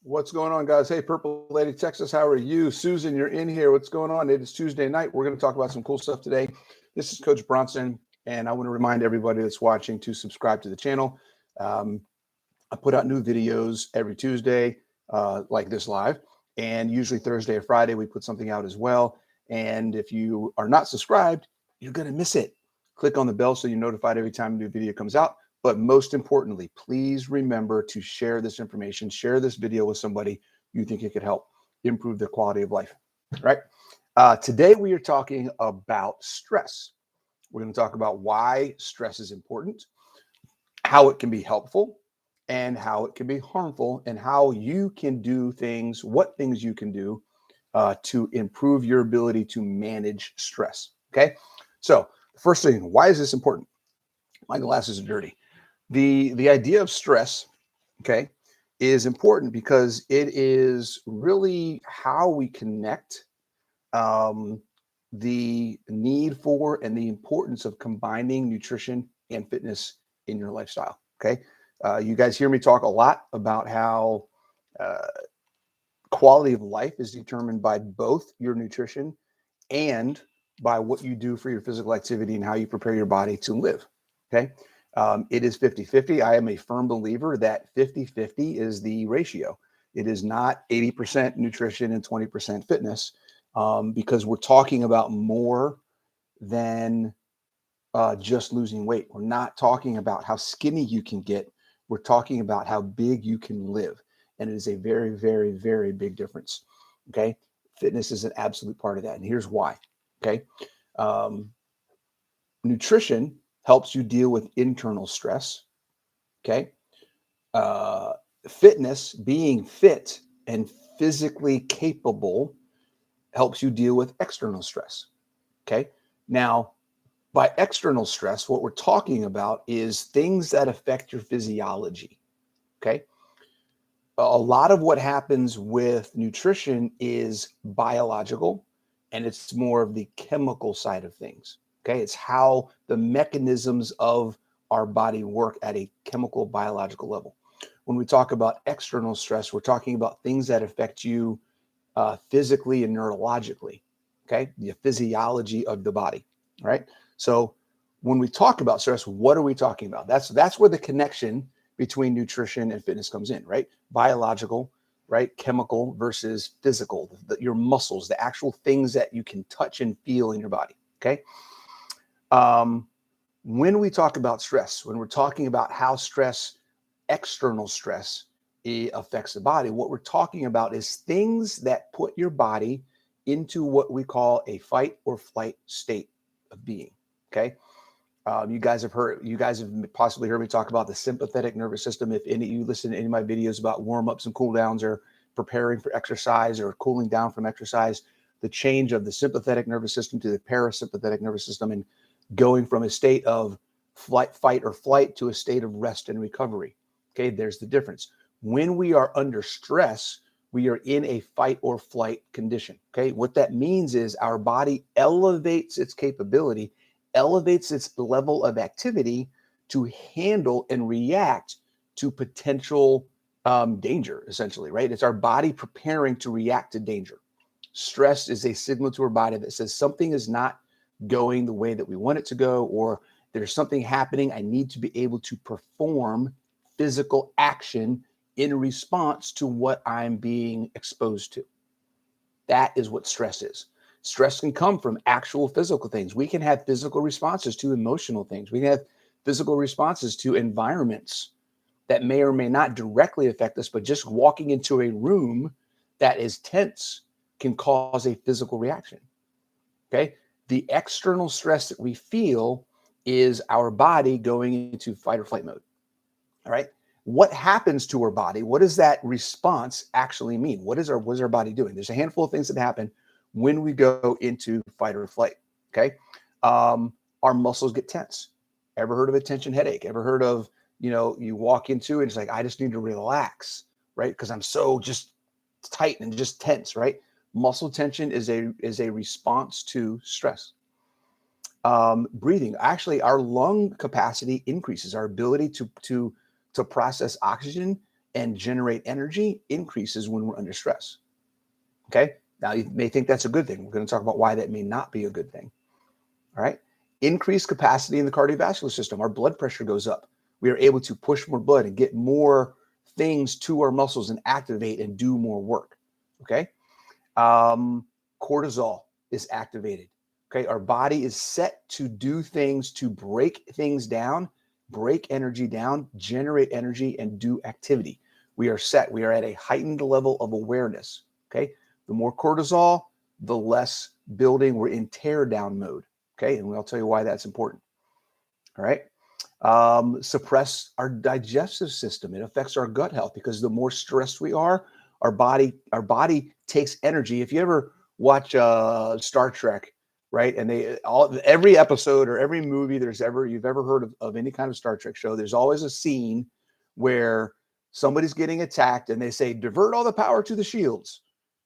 What's going on, guys? Hey, Purple Lady, Texas, how are you? Susan, you're in here. What's going on? It is Tuesday night. We're going to talk about some cool stuff today. This is Coach Bronson, and I want to remind everybody that's watching to subscribe to the channel. I put out new videos every Tuesday, like this live, and usually Thursday or Friday, we put something out as well. And if you are not subscribed, you're going to miss it. Click on the bell so you're notified every time a new video comes out. But most importantly, please remember to share this information, share this video with somebody you think it could help improve their quality of life, right? Today, we are talking about stress. We're going to talk about why stress is important, how it can be helpful, and how it can be harmful, and how you can do things, what things you can do to improve your ability to manage stress, okay? So the first thing, why is this important? My glasses are dirty. The idea of stress, okay, is important because it is really how we connect the need for and the importance of combining nutrition and fitness in your lifestyle, okay? You guys hear me talk a lot about how quality of life is determined by both your nutrition and by what you do for your physical activity and how you prepare your body to live, okay? It is 50-50. I am a firm believer that 50-50 is the ratio. It is not 80% nutrition and 20% fitness, because we're talking about more than just losing weight. We're not talking about how skinny you can get. We're talking about how big you can live. And it is a very, very, very big difference, okay? Fitness is an absolute part of that. And here's why, okay? Nutrition helps you deal with internal stress, okay? Fitness, being fit and physically capable, helps you deal with external stress, okay? Now, by external stress, what we're talking about is things that affect your physiology, okay? A lot of what happens with nutrition is biological, and it's more of the chemical side of things. Okay, it's how the mechanisms of our body work at a chemical biological level. When we talk about external stress, we're talking about things that affect you physically and neurologically. Okay, the physiology of the body. Right. So when we talk about stress, what are we talking about? That's where the connection between nutrition and fitness comes in. Right, biological, right, chemical versus physical. Your muscles, the actual things that you can touch and feel in your body. Okay. When we talk about stress, when we're talking about how external stress, affects the body, what we're talking about is things that put your body into what we call a fight or flight state of being. Okay. You guys have possibly heard me talk about the sympathetic nervous system. If any of you listen to any of my videos about warm-ups and cool downs or preparing for exercise or cooling down from exercise, the change of the sympathetic nervous system to the parasympathetic nervous system and going from a state of fight or flight to a state of rest and recovery. Okay, there's the difference. When we are under stress, we are in a fight or flight condition. Okay, what that means is our body elevates its capability, elevates its level of activity to handle and react to potential danger, essentially, right? It's our body preparing to react to danger. Stress is a signal to our body that says something is not going the way that we want it to go, or there's something happening. I need to be able to perform physical action in response to what I'm being exposed to. That is what stress is. Stress can come from actual physical things. We can have physical responses to emotional things. We can have physical responses to environments that may or may not directly affect us, but just walking into a room that is tense can cause a physical reaction. Okay. The external stress that we feel is our body going into fight or flight mode. All right. What happens to our body? What does that response actually mean? What is our body doing? There's a handful of things that happen when we go into fight or flight. Okay. Our muscles get tense. Ever heard of a tension headache? Ever heard of, you walk into it, it's like, I just need to relax, right? Because I'm so just tight and just tense, right? Muscle tension is a response to stress. Breathing, actually, our lung capacity increases. Our ability to process oxygen and generate energy increases when we're under stress. Okay. Now you may think that's a good thing. We're going to talk about why that may not be a good thing. All right. Increased capacity in the cardiovascular system. Our blood pressure goes up. We are able to push more blood and get more things to our muscles and activate and do more work. Okay. Cortisol is activated. Okay. Our body is set to do things, to break things down, break energy down, generate energy, and do activity. We are set. We are at a heightened level of awareness. Okay. The more cortisol, the less building. We're in tear down mode. Okay. And I'll tell you why that's important. All right. Suppress our digestive system. It affects our gut health because the more stressed we are, our body takes energy. If you ever watch Star Trek, right? And every episode or every movie you've ever heard of any kind of Star Trek show, there's always a scene where somebody's getting attacked and they say, divert all the power to the shields,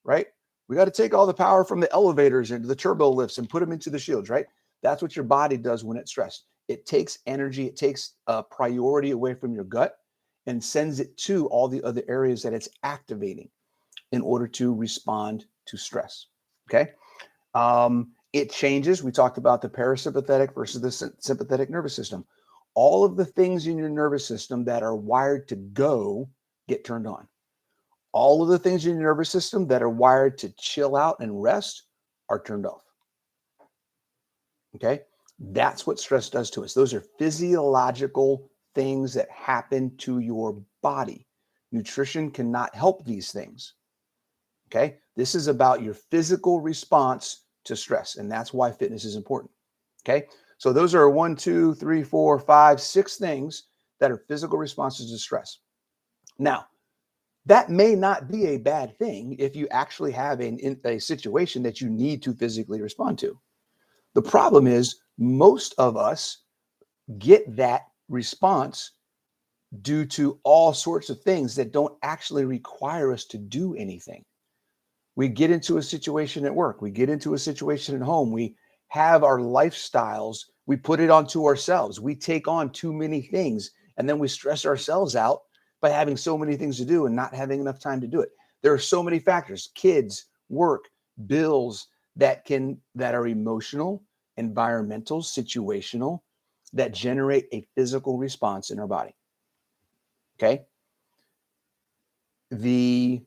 right? We got to take all the power from the elevators into the turbo lifts and put them into the shields, right? That's what your body does when it's stressed. It takes energy, it takes priority away from your gut and sends it to all the other areas that it's activating in order to respond to stress. Okay. It changes. We talked about the parasympathetic versus the sympathetic nervous system. All of the things in your nervous system that are wired to go get turned on. All of the things in your nervous system that are wired to chill out and rest are turned off. Okay. That's what stress does to us. Those are physiological things that happen to your body. Nutrition cannot help these things. Okay. This is about your physical response to stress. And that's why fitness is important. Okay. So those are 1, 2, 3, 4, 5, 6 things that are physical responses to stress. Now, that may not be a bad thing if you actually have a situation that you need to physically respond to. The problem is most of us get that response due to all sorts of things that don't actually require us to do anything. We get into a situation at work. We get into a situation at home. We have our lifestyles. We put it onto ourselves. We take on too many things, and then we stress ourselves out by having so many things to do and not having enough time to do it. There are so many factors: kids, work, bills that are emotional, environmental, situational, that generate a physical response in our body. Okay. The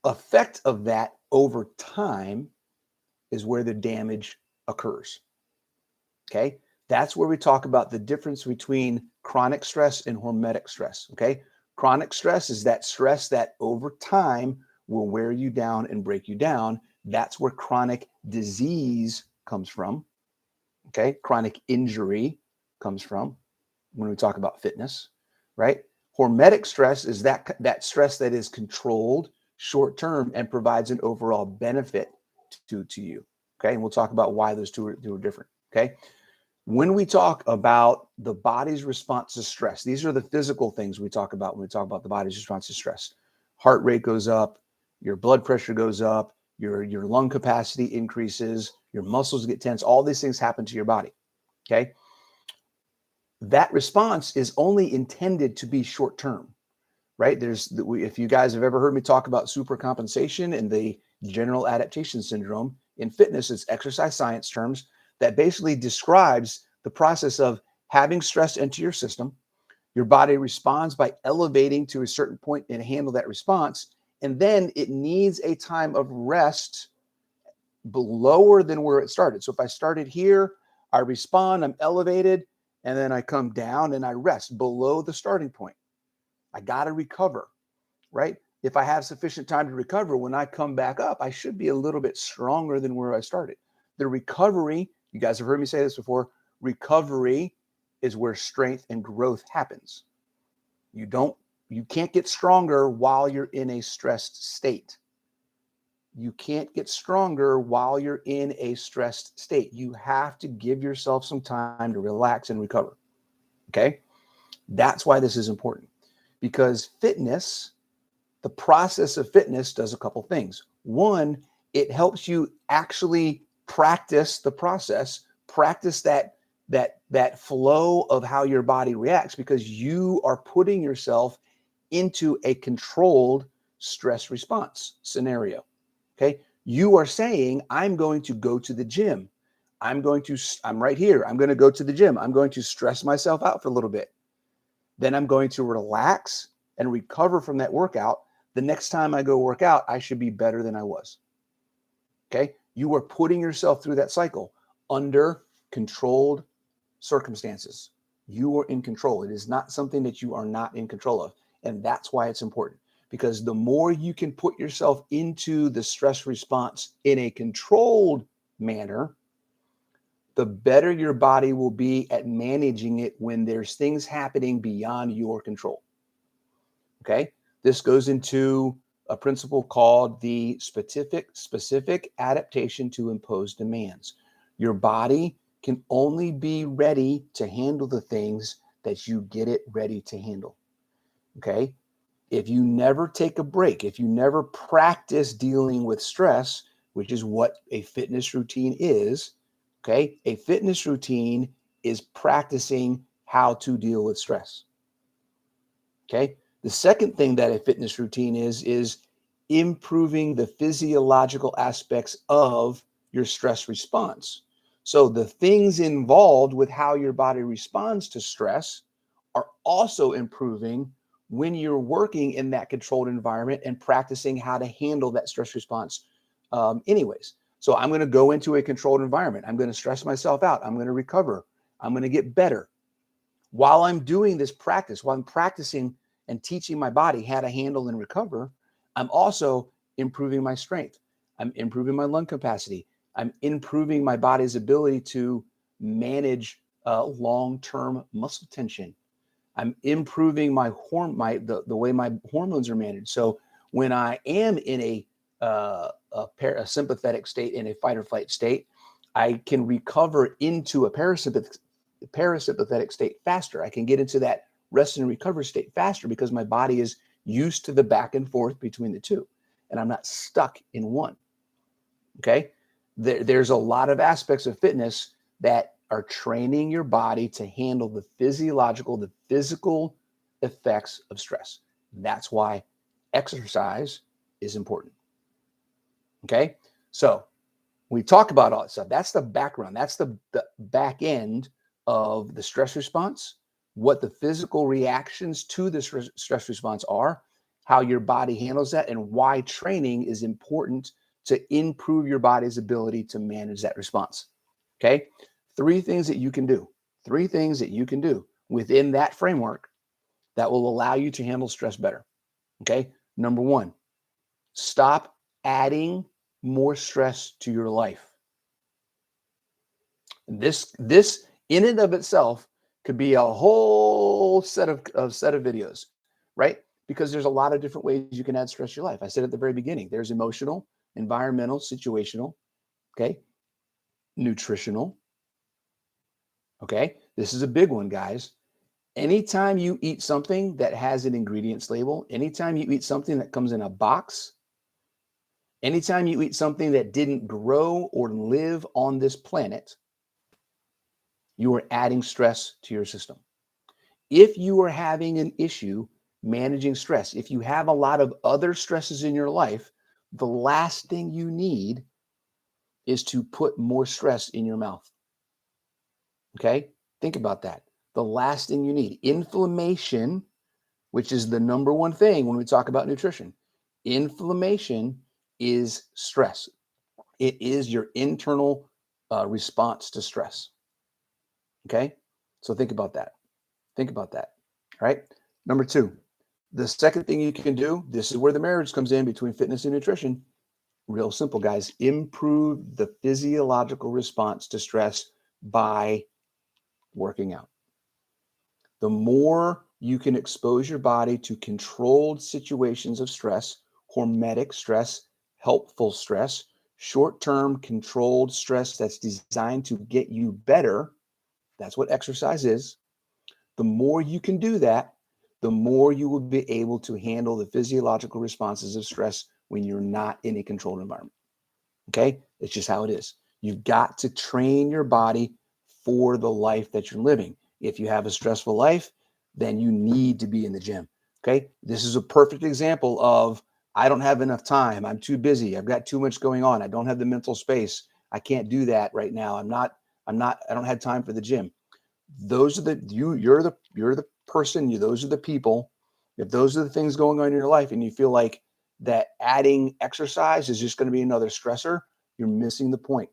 effect of that over time is where the damage occurs. Okay. That's where we talk about the difference between chronic stress and hormetic stress. Okay. Chronic stress is that stress that over time will wear you down and break you down. That's where chronic disease comes from. Okay. Chronic injury comes from when we talk about fitness, right? Hormetic stress is that stress that is controlled, short-term, and provides an overall benefit to you. Okay. And we'll talk about why those two are different. Okay. When we talk about the body's response to stress, these are the physical things we talk about when we talk about the body's response to stress. Heart rate goes up, your blood pressure goes up, your lung capacity increases, your muscles get tense. All these things happen to your body. Okay. That response is only intended to be short-term, right? If you guys have ever heard me talk about supercompensation and the general adaptation syndrome in fitness, it's exercise science terms that basically describes the process of having stress enter your system. Your body responds by elevating to a certain point and handle that response. And then it needs a time of rest lower than where it started. So if I started here, I respond, I'm elevated, and then I come down and I rest below the starting point. I got to recover, right? If I have sufficient time to recover, when I come back up, I should be a little bit stronger than where I started. The recovery, you guys have heard me say this before, recovery is where strength and growth happens. You can't get stronger while you're in a stressed state. You can't get stronger while you're in a stressed state. You have to give yourself some time to relax and recover. Okay? That's why this is important. Because fitness, the process of fitness does a couple things. One, it helps you actually practice the process, practice that flow of how your body reacts, because you are putting yourself into a controlled stress response scenario. Okay. You are saying, I'm going to go to the gym. I'm right here. I'm going to go to the gym. I'm going to stress myself out for a little bit. Then I'm going to relax and recover from that workout. The next time I go work out, I should be better than I was. Okay. You are putting yourself through that cycle under controlled circumstances. You are in control. It is not something that you are not in control of. And that's why it's important, because the more you can put yourself into the stress response in a controlled manner, the better your body will be at managing it when there's things happening beyond your control. Okay. This goes into a principle called the specific adaptation to imposed demands. Your body can only be ready to handle the things that you get it ready to handle. Okay. If you never take a break, if you never practice dealing with stress, which is what a fitness routine is, okay, a fitness routine is practicing how to deal with stress. Okay. The second thing that a fitness routine is improving the physiological aspects of your stress response. So the things involved with how your body responds to stress are also improving when you're working in that controlled environment and practicing how to handle that stress response anyways. So I'm going to go into a controlled environment. I'm going to stress myself out. I'm going to recover. I'm going to get better. While I'm doing this practice, while I'm practicing and teaching my body how to handle and recover, I'm also improving my strength. I'm improving my lung capacity. I'm improving my body's ability to manage long-term muscle tension. I'm improving the way my hormones are managed. So when I am in a sympathetic state, in a fight or flight state, I can recover into a parasympathetic state faster. I can get into that rest and recover state faster because my body is used to the back and forth between the two, and I'm not stuck in one. Okay. There's a lot of aspects of fitness that are training your body to handle the physical effects of stress. That's why exercise is important. Okay. So we talk about all that stuff. That's the background. That's the back end of the stress response, what the physical reactions to the stress response are, how your body handles that, and why training is important to improve your body's ability to manage that response. Okay. Three things that you can do within that framework that will allow you to handle stress better. Okay. Number one, stop adding more stress to your life. This in and of itself could be a whole set of videos, right? Because there's a lot of different ways you can add stress to your life. I said at the very beginning, there's emotional, environmental, situational, okay, nutritional. Okay, this is a big one, guys. Anytime you eat something that has an ingredients label, anytime you eat something that comes in a box, anytime you eat something that didn't grow or live on this planet, you are adding stress to your system. If you are having an issue managing stress, if you have a lot of other stresses in your life, the last thing you need is to put more stress in your mouth. Okay? Think about that. The last thing you need, inflammation, which is the number one thing when we talk about nutrition. Inflammation is stress. It is your internal response to stress. Okay? So think about that. Think about that. All right? Number two, the second thing you can do, this is where the marriage comes in between fitness and nutrition. Real simple, guys. Improve the physiological response to stress by working out. The more you can expose your body to controlled situations of stress, hormetic stress, helpful stress, short-term controlled stress that's designed to get you better, that's what exercise is. The more you can do that, the more you will be able to handle the physiological responses of stress when you're not in a controlled environment. Okay? It's just how it is. You've got to train your body for the life that you're living. If you have a stressful life, then you need to be in the gym. Okay. This is a perfect example of I don't have enough time. I'm too busy. I've got too much going on. I don't have the mental space. I can't do that right now. I don't have time for the gym. Those are you're the person, those are the people. If those are the things going on in your life and you feel like that adding exercise is just going to be another stressor, you're missing the point.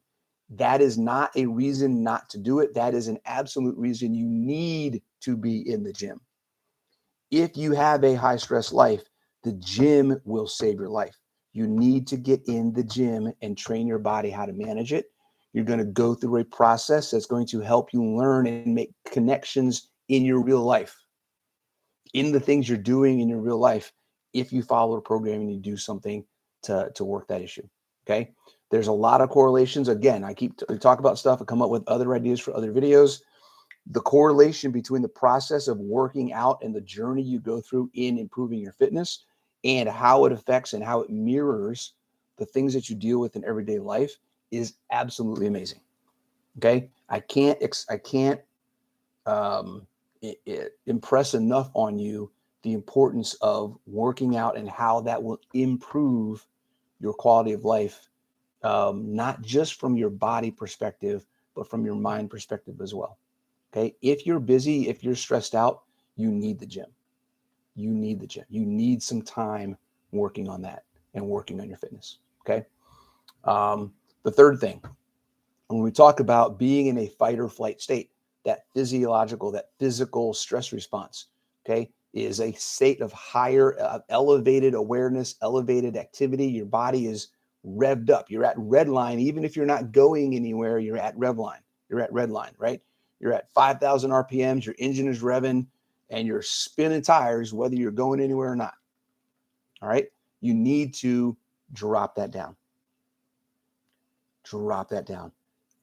That is not a reason not to do it. That is an absolute reason you need to be in the gym. If you have a high stress life, the gym will save your life. You need to get in the gym and train your body how to manage it. You're going to go through a process that's going to help you learn and make connections in your real life, in the things you're doing in your real life, if you follow a program and you do something to work that issue. Okay. There's a lot of correlations. Again, I talk about stuff. I come up with other ideas for other videos. The correlation between the process of working out and the journey you go through in improving your fitness and how it affects and how it mirrors the things that you deal with in everyday life is absolutely amazing. Okay. I can't impress enough on you the importance of working out and how that will improve your quality of life, not just from your body perspective, but from your mind perspective as well. Okay. If you're busy, if you're stressed out, you need the gym. You need the gym. You need some time working on that and working on your fitness. Okay. The third thing, when we talk about being in a fight or flight state, that physiological, that physical stress response, okay, is a state of higher, elevated awareness, elevated activity. Your body is revved up. You're at red line. Even if you're not going anywhere, you're at rev line. You're at red line, right? You're at 5,000 RPMs. Your engine is revving and you're spinning tires, whether you're going anywhere or not. All right. You need to drop that down. Drop that down.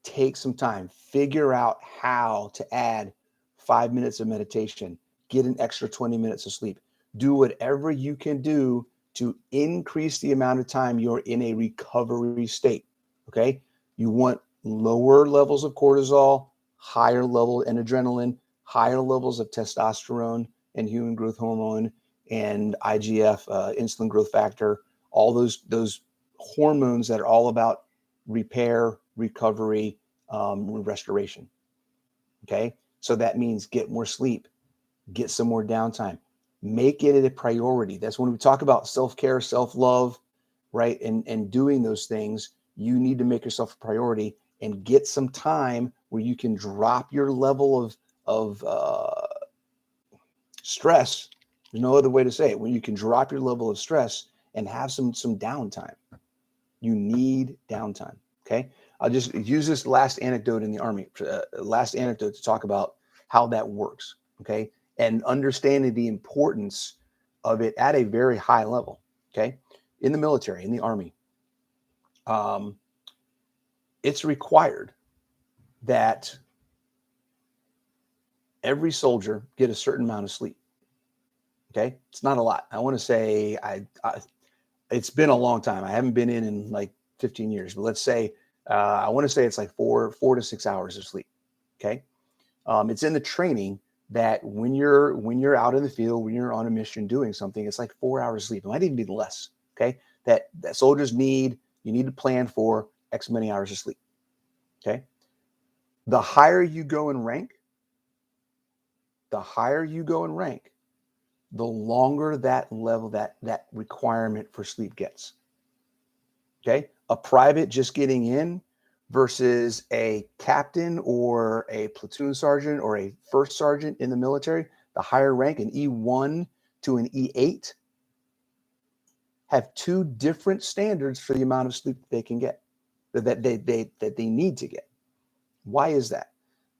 Take some time, figure out how to add 5 minutes of meditation, get an extra 20 minutes of sleep. Do whatever you can do to increase the amount of time you're in a recovery state. Okay. You want lower levels of cortisol, higher level and adrenaline, higher levels of testosterone and human growth hormone and IGF, insulin growth factor, all those hormones that are all about repair, recovery, restoration. Okay. So that means get more sleep, get some more downtime, make it a priority. That's when we talk about self-care, self-love, right? And doing those things, you need to make yourself a priority and get some time where you can drop your level of stress. There's no other way to say it. When you can drop your level of stress and have some downtime. You need downtime. Okay. I'll just use this last anecdote in the Army, last anecdote to talk about how that works. Okay. And understanding the importance of it at a very high level. Okay. In the military, in the Army, um, it's required that every soldier get a certain amount of sleep. Okay. It's not a lot. I want to say it's been a long time. I haven't been in like 15 years, but let's say I want to say it's like 4 to 6 hours of sleep. Okay, it's in the training that when you're out in the field, when you're on a mission doing something, it's like 4 hours of sleep. It might even be less. Okay, that soldiers need. You need to plan for X many hours of sleep. Okay, the higher you go in rank, the higher you go in rank, the longer that level that requirement for sleep gets. Okay. A private just getting in versus a captain or a platoon sergeant or a first sergeant in the military, the higher rank, an E1 to an E8, have two different standards for the amount of sleep they can get, that they need to get. Why is that?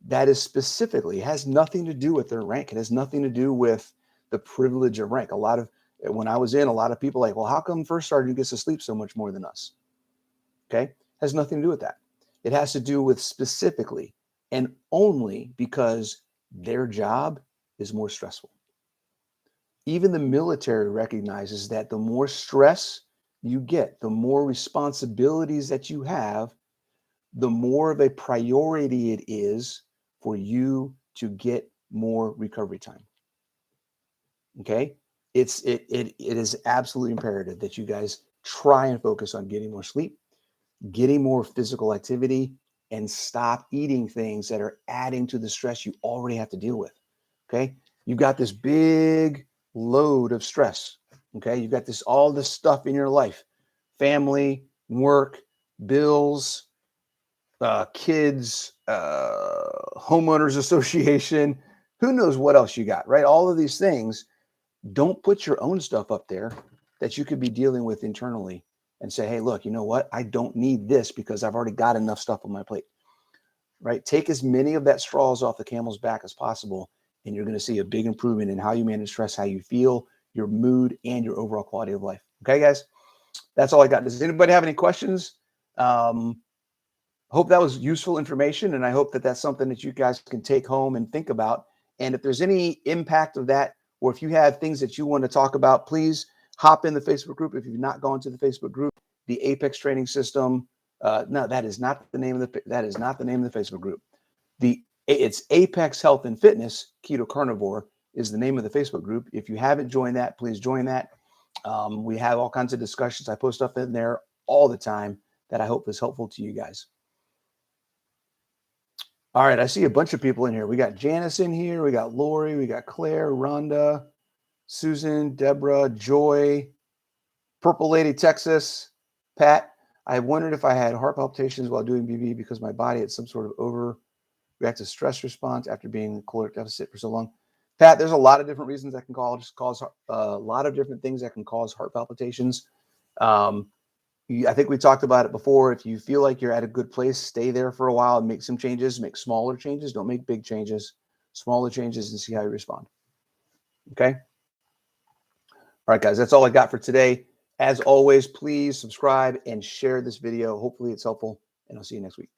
That is specifically, it has nothing to do with their rank. It has nothing to do with the privilege of rank. When I was in, a lot of people like, well, how come first sergeant gets to sleep so much more than us? Okay. Has nothing to do with that. It has to do with specifically and only because their job is more stressful. Even the military recognizes that the more stress you get, the more responsibilities that you have, the more of a priority it is for you to get more recovery time. Okay. it is absolutely imperative that you guys try and focus on getting more sleep, getting more physical activity, and stop eating things that are adding to the stress you already have to deal with. Okay. You've got this big load of stress. Okay. You've got all this stuff in your life, family, work, bills, kids, homeowners association, who knows what else you got, right? All of these things. Don't put your own stuff up there that you could be dealing with internally and say, hey, look, you know what? I don't need this because I've already got enough stuff on my plate, right? Take as many of that straws off the camel's back as possible, and you're going to see a big improvement in how you manage stress, how you feel, your mood, and your overall quality of life. Okay, guys? That's all I got. Does anybody have any questions? Hope that was useful information, and I hope that that's something that you guys can take home and think about. And if there's any impact of that, or if you have things that you want to talk about, please hop in the Facebook group. If you've not gone to the Facebook group, the Apex Training System. No, that is not the name of the Facebook group. It's Apex Health and Fitness Keto Carnivore is the name of the Facebook group. If you haven't joined that, please join that. We have all kinds of discussions. I post stuff in there all the time that I hope is helpful to you guys. All right, I see a bunch of people in here. We got Janice in here. We got Lori. We got Claire, Rhonda, Susan, Deborah, Joy, Purple Lady, Texas, Pat. I wondered if I had heart palpitations while doing BB because my body had some sort of overreactive stress response after being in caloric deficit for so long. Pat, there's a lot of different reasons that can cause a lot of different things that can cause heart palpitations. I think we talked about it before. If you feel like you're at a good place, stay there for a while and make some changes, make smaller changes. Don't make big changes, smaller changes, and see how you respond. Okay. All right, guys, that's all I got for today. As always, please subscribe and share this video. Hopefully it's helpful, and I'll see you next week.